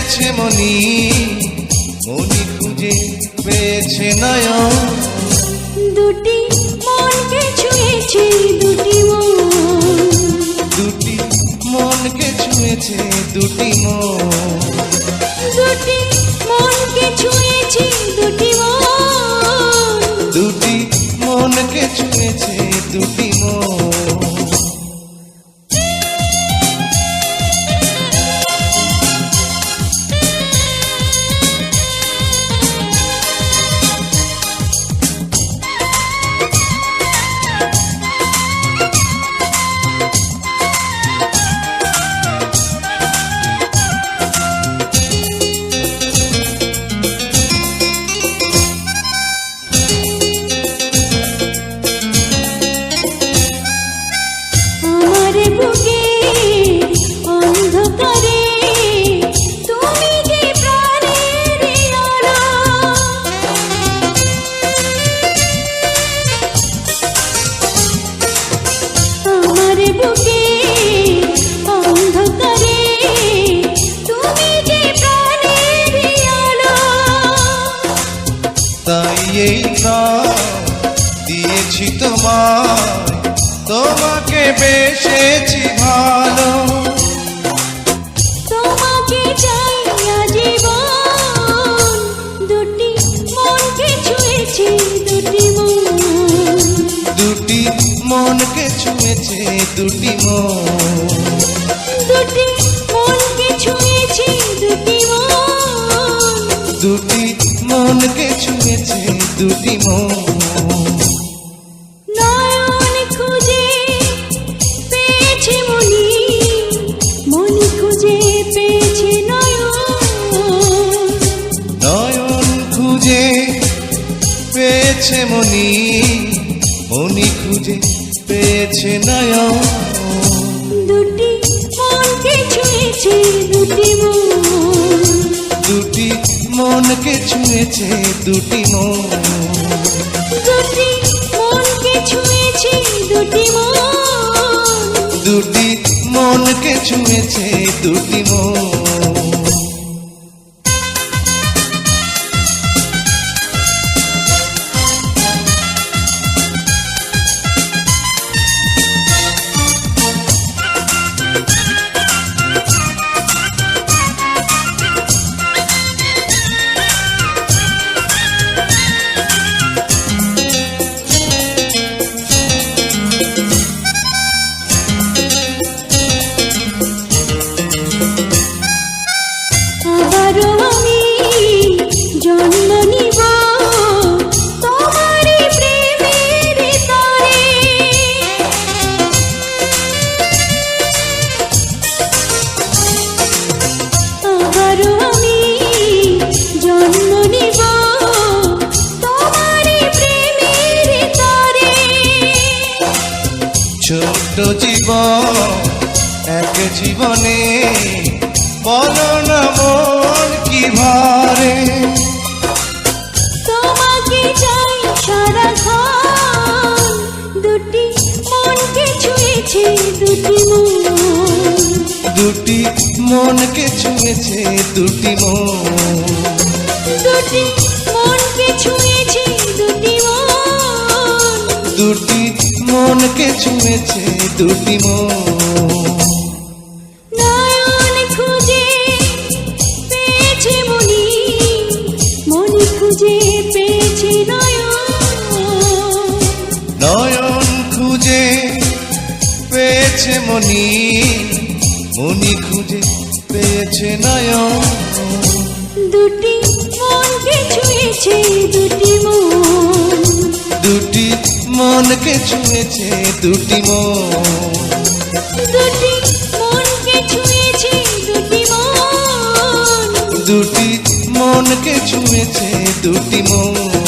পেয়েছে মনি, মনি খুঁজে পেয়েছে নয়ন। দুটি মনকে ছুঁয়েছে দুটি মন, দুটি মনকে ছুঁয়েছে দুটি মন। দুটি মনকে ছুঁয়েছে দুটি মন, দুটি মনকে ছুঁয়েছে দুটি মন। তাই এই প্রাণ দিয়েছি তোমায়, তোমাকে বেসেছি ভালো। তোমাকে চাই আজীবন, দুটি মনকে ছুঁয়েছে দুটি মন, দুটি মনকে ছুঁয়েছে দুটি মন। দুটি মনকে ছুঁয়েছে দুটি মন, দুটি মনকে ছুঁয়েছে দুটি মন। নয়ন খুঁজে পেয়েছে মনি, মনি খুঁজে পেয়েছে নয়ন। নয়ন খুঁজে পেয়েছে মনি, মনি খুঁজে পেয়েছে নয়ন। দুটি মনকে ছুঁয়েছে দুটি মন, দুটি মনকে ছুঁয়েছে দুটি মন। দুটি মনকে ছুঁয়েছে দুটি মন, দুটি মনকে ছুঁয়েছে দুটি মন। আবারও আমি জন্ম নিব তোমারই প্রেমের তরে। আবারও আমি জন্ম নিব তোমারই প্রেমের তরে। ছোট্ট জীবন এক জীবনে, বলো না মন কি ভারে। তোমাকে চাই সারাক্ষণ, দুটি মনকে ছুঁয়েছে দুটি মন, দুটি মনকে ছুঁয়েছে দুটি মন। দুটি মনকে ছুঁয়েছে দুটি মন, দুটি মনকে ছুঁয়েছে দুটি মন। নয়ন খুঁজে পেয়েছে মনি, মনি খুঁজে পেয়েছে নয়ন। নয়ন খুঁজে পেয়েছে মনি, মনি খুঁজে পেয়েছে নয়ন। দুটি মনকে ছুঁয়েছে দুটি মন, দুটি মনকে ছুঁয়েছে দুটি মন। দুটি মনকে ছুঁয়েছে দুটি মন, দুটি মনকে ছুঁয়েছে দুটি মন।